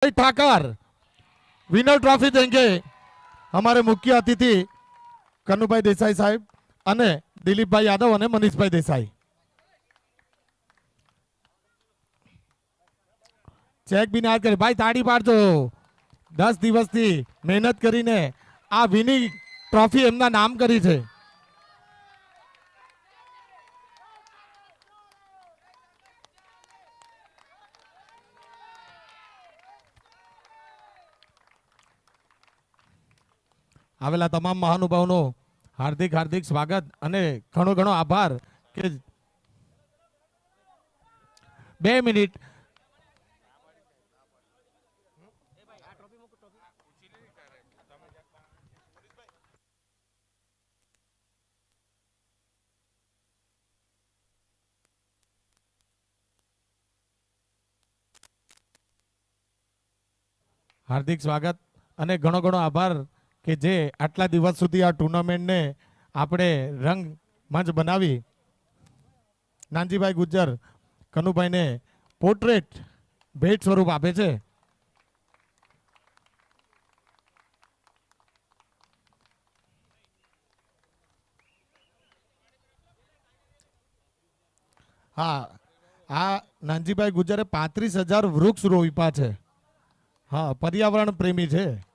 Thakur winner trophy देंगे हमारे मुख्य अतिथि कन्नूभाई देसाई साहेब અને દિલીપભાઈ યાદવ અને મનીષભાઈ દેસાઈ ચેક બી ના કરે ભાઈ તાળી પાડજો 10 દિવસથી મહેનત કરીને આ વિનિંગ ટ્રોફી એમના નામ કરી છે આવેલા તમામ મહાનુભાવનો હાર્દિક હાર્દિક સ્વાગત અને ઘણો ઘણો આભાર કે 2 મિનિટ હાર્દિક સ્વાગત અને ઘણો ઘણો આભાર કે જે આટલા દિવસ સુધી આ ટુર્નામેન્ટને આપણે રંગ મંચ બનાવી નાનજીભાઈ ગુજ્જર કનુભાઈને પોર્ટ્રેટ ભેટ સ્વરૂપ આપે છે હા આ નાનજીભાઈ ગુજ્જરે 35,000 વૃક્ષ રોપ્યા છે હા પર્યાવરણ પ્રેમી છે